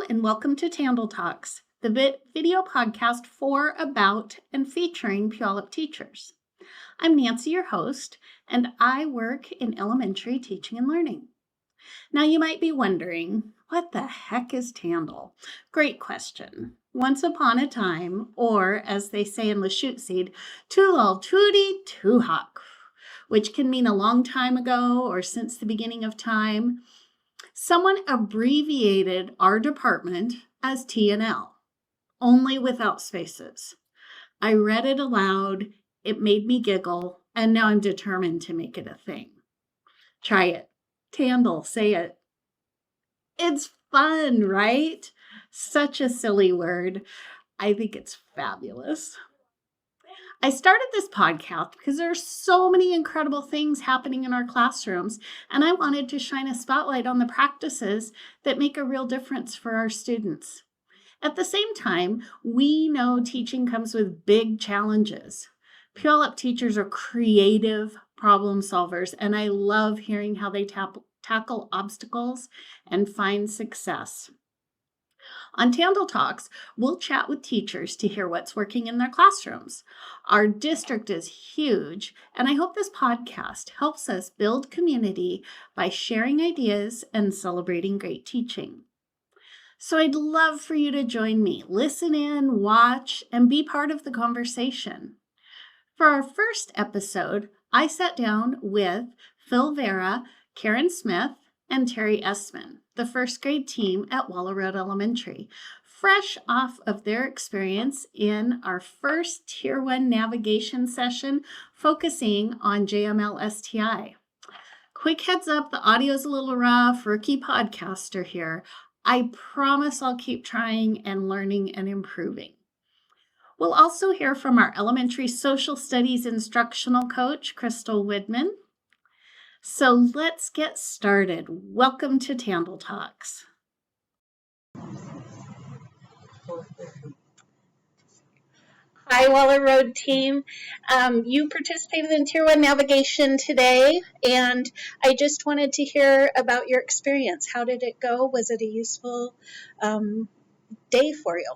and welcome to TandLTalks, the video podcast for, about, and featuring Puyallup teachers. I'm Nancy, your host, and I work in elementary teaching and learning. Now you might be wondering, what the heck is Tandl? Great question. Once upon a time, or as they say in Lachute Seed, Tulal Tootie Tuhawk, which can mean a long time ago or since the beginning of time, someone abbreviated our department as T&L, only without spaces. I read it aloud, it made me giggle, and now I'm determined to make it a thing. Try it. Tandl, say it. It's fun, right? Such a silly word. I think it's fabulous. I started this podcast because there are so many incredible things happening in our classrooms, and I wanted to shine a spotlight on the practices that make a real difference for our students. At the same time, we know teaching comes with big challenges. Puyallup teachers are creative problem solvers, and I love hearing how they tackle obstacles and find success. On TandLTalks, we'll chat with teachers to hear what's working in their classrooms. Our district is huge, and I hope this podcast helps us build community by sharing ideas and celebrating great teaching. So I'd love for you to join me, listen in, watch, and be part of the conversation. For our first episode, I sat down with Phil Vera, Karen Smith, and Terry Essman, the first grade team at Wallow Road Elementary, fresh off of their experience in our first Tier 1 navigation session focusing on JML-STI. Quick heads up, the audio's a little rough, rookie podcaster here. I promise I'll keep trying and learning and improving. We'll also hear from our elementary social studies instructional coach, Crystal Widman. So let's get started. Welcome to TandLTalks. Hi, Wallow Road team. You participated in Tier 1 navigation today, and I just wanted to hear about your experience. How did it go? Was it a useful day for you?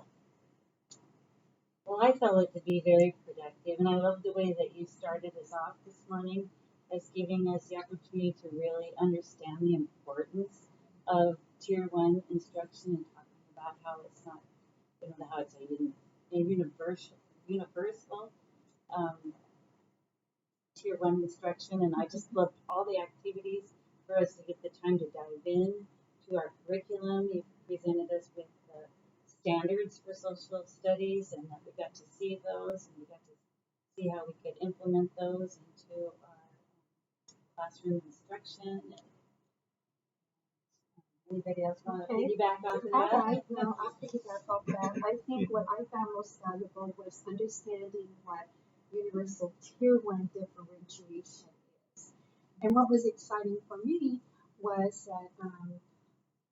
Well, I felt it to be very productive, and I love the way that you started us off this morning as giving us the opportunity to really understand the importance of Tier 1 instruction and talking about how it's not, how it's a universal Tier 1 instruction. And I just loved all the activities for us to get the time to dive in to our curriculum. You presented us with the standards for social studies, and that we got to see those, and we got to see how we could implement those into our classroom instruction. Anybody else want to piggyback off of that? All right, no, I'll piggyback off that. I think what I found most valuable was understanding what universal Tier 1 differentiation is. And what was exciting for me was that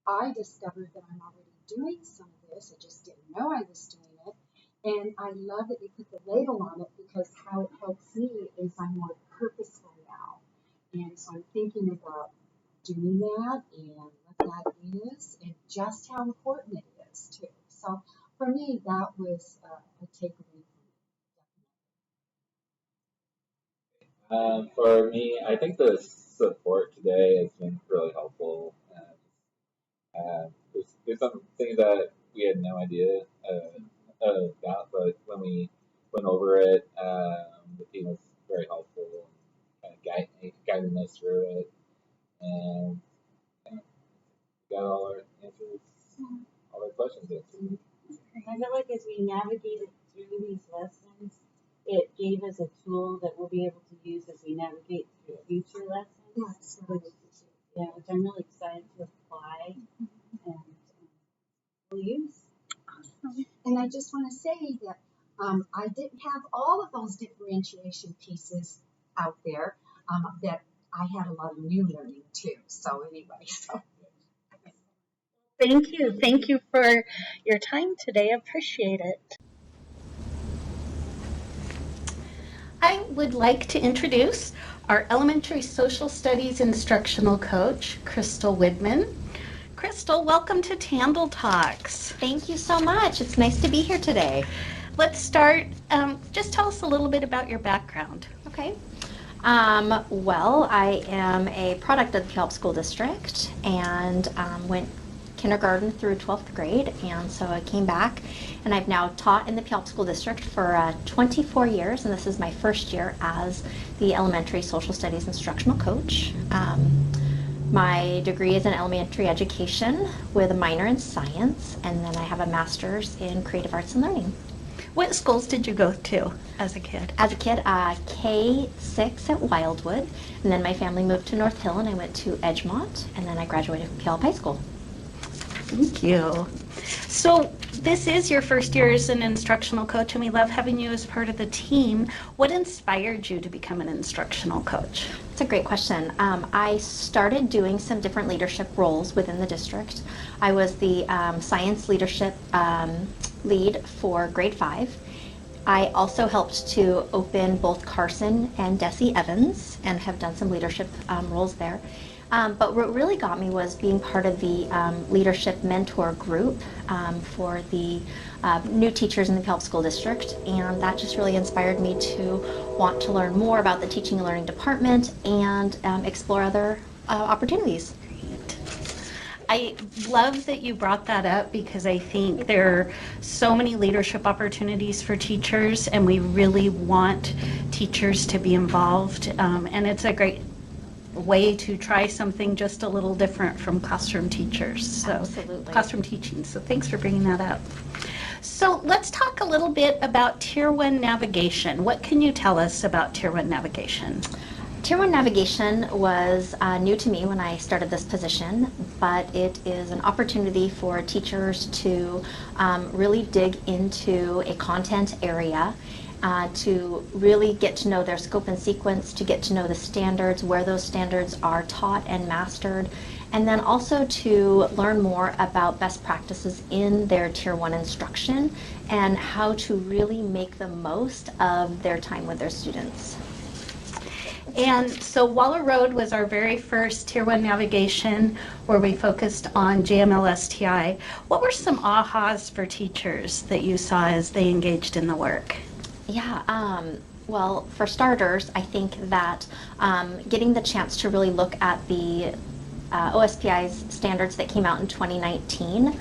I discovered that I'm already doing some of this. I just didn't know I was doing it. And I love that you put the label on it, because how it helps me is I'm more purposeful now. And so I'm thinking about doing that and what that is and just how important it is too. So for me, that was a takeaway For me, I think the support today has been really helpful. There's some things that we had no idea about, but when we went over it, the team was very helpful, kind of guiding us through it, and we got all our answers, all our questions answered. I feel like as we navigated through these lessons, it gave us a tool that we'll be able to use as we navigate through future lessons. Yes, which I'm really excited to apply and we'll use. And I just want to say that I didn't have all of those differentiation pieces out there, that I had a lot of new learning too. So anyway, Thank you. Thank you for your time today. I appreciate it. I would like to introduce our elementary social studies instructional coach, Crystal Widman. Crystal, welcome to TandLTalks. Thank you so much. It's nice to be here today. Let's start. Just tell us a little bit about your background. Okay. Well, I am a product of the Puyallup School District and went kindergarten through 12th grade. And so I came back and I've now taught in the Puyallup School District for 24 years. And this is my first year as the elementary social studies instructional coach. My degree is in elementary education with a minor in science, and then I have a master's in creative arts and learning. What schools did you go to as a kid? As a kid, K-6 at Wildwood, and then my family moved to North Hill, and I went to Edgemont, and then I graduated from Puyallup High School. Thank you. So this is your first year as an instructional coach, and we love having you as part of the team. What inspired you to become an instructional coach? That's a great question. I started doing some different leadership roles within the district. I was the science leadership lead for grade 5. I also helped to open both Carson and Desi Evans and have done some leadership roles there. But what really got me was being part of the leadership mentor group for the new teachers in the Puyallup School District, and that just really inspired me to want to learn more about the teaching and learning department and explore other opportunities. Great. I love that you brought that up because I think there are so many leadership opportunities for teachers, and we really want teachers to be involved, and it's a great way to try something just a little different from classroom teachers. So Absolutely. Classroom teaching. So thanks for bringing that up. So let's talk a little bit about Tier 1 navigation. What can you tell us about Tier 1 navigation? Tier 1 navigation was new to me when I started this position, but it is an opportunity for teachers to really dig into a content area, to really get to know their scope and sequence, to get to know the standards, where those standards are taught and mastered, and then also to learn more about best practices in their Tier 1 instruction and how to really make the most of their time with their students. And so Waller Road was our very first Tier 1 navigation where we focused on JML-STI. What were some ahas for teachers that you saw as they engaged in the work? Yeah, well, for starters, I think that getting the chance to really look at the OSPI's standards that came out in 2019,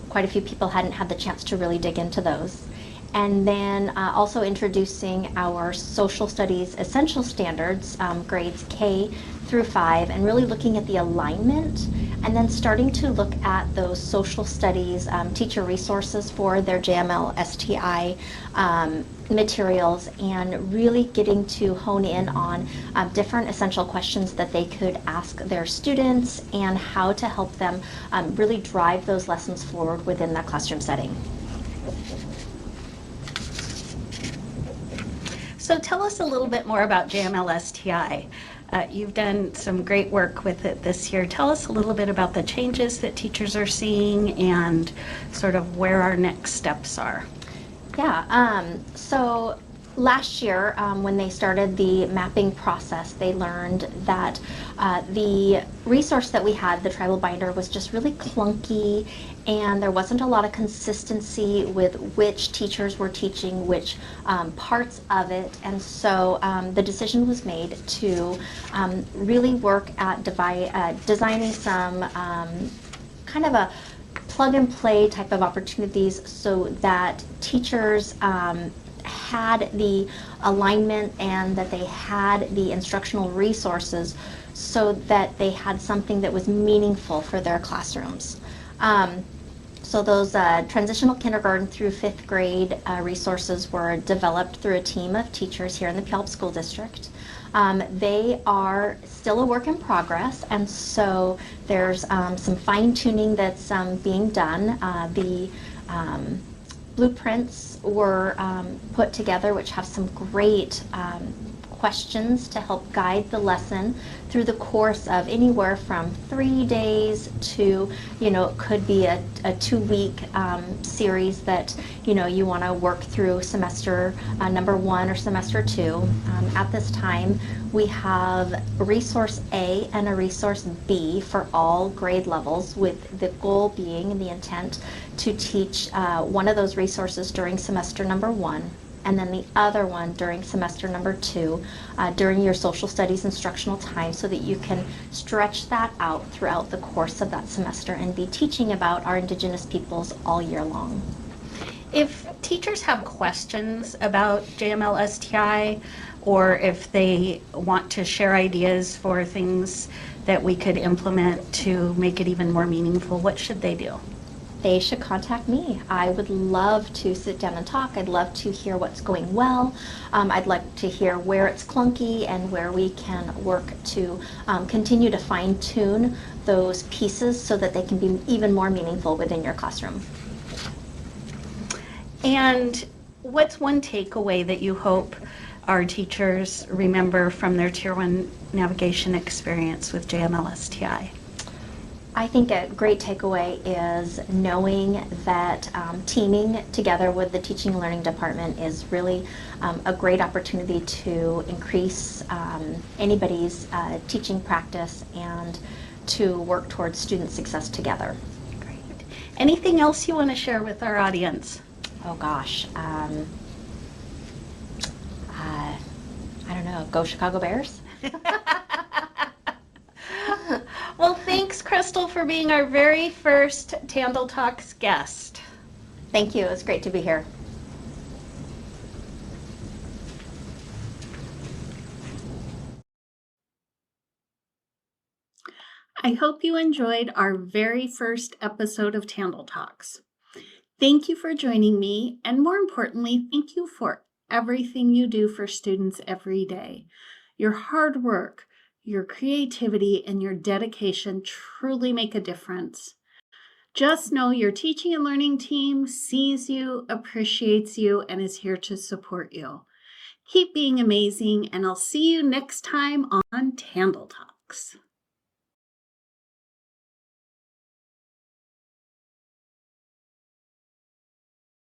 quite a few people hadn't had the chance to really dig into those. And then also introducing our social studies essential standards, grades K through 5, and really looking at the alignment, and then starting to look at those social studies teacher resources for their JML-STI materials, and really getting to hone in on different essential questions that they could ask their students and how to help them really drive those lessons forward within that classroom setting. So tell us a little bit more about JML-STI. You've done some great work with it this year. Tell us a little bit about the changes that teachers are seeing and sort of where our next steps are. Yeah, so last year when they started the mapping process, they learned that the resource that we had, the tribal binder, was just really clunky, and there wasn't a lot of consistency with which teachers were teaching which parts of it. And so the decision was made to really work at designing some kind of a plug and play type of opportunities so that teachers had the alignment and that they had the instructional resources so that they had something that was meaningful for their classrooms. So those transitional kindergarten through 5th grade resources were developed through a team of teachers here in the Puyallup School District. They are still a work in progress, and so there's some fine-tuning that's being done. The blueprints were put together, which have some great questions to help guide the lesson through the course of anywhere from 3 days to, it could be a 2-week series that, you want to work through semester number 1 or semester 2. At this time, we have resource A and a resource B for all grade levels, with the goal being and the intent to teach one of those resources during semester number 1, and then the other one during semester number 2 during your social studies instructional time, so that you can stretch that out throughout the course of that semester and be teaching about our Indigenous peoples all year long. If teachers have questions about JML-STI, or if they want to share ideas for things that we could implement to make it even more meaningful, what should they do? They should contact me. I would love to sit down and talk. I'd love to hear what's going well. I'd like to hear where it's clunky and where we can work to continue to fine-tune those pieces so that they can be even more meaningful within your classroom. And what's one takeaway that you hope our teachers remember from their Tier 1 navigation experience with JML-STI? I think a great takeaway is knowing that teaming together with the Teaching and Learning Department is really a great opportunity to increase anybody's teaching practice and to work towards student success together. Great. Anything else you want to share with our audience? Oh gosh. I don't know. Go Chicago Bears? Well, thanks, Crystal, for being our very first TandLTalks guest. Thank you. It's great to be here. I hope you enjoyed our very first episode of TandLTalks. Thank you for joining me, and more importantly, thank you for everything you do for students every day. Your hard work, your creativity, and your dedication truly make a difference. Just know your teaching and learning team sees you, appreciates you, and is here to support you. Keep being amazing, and I'll see you next time on TandLTalks.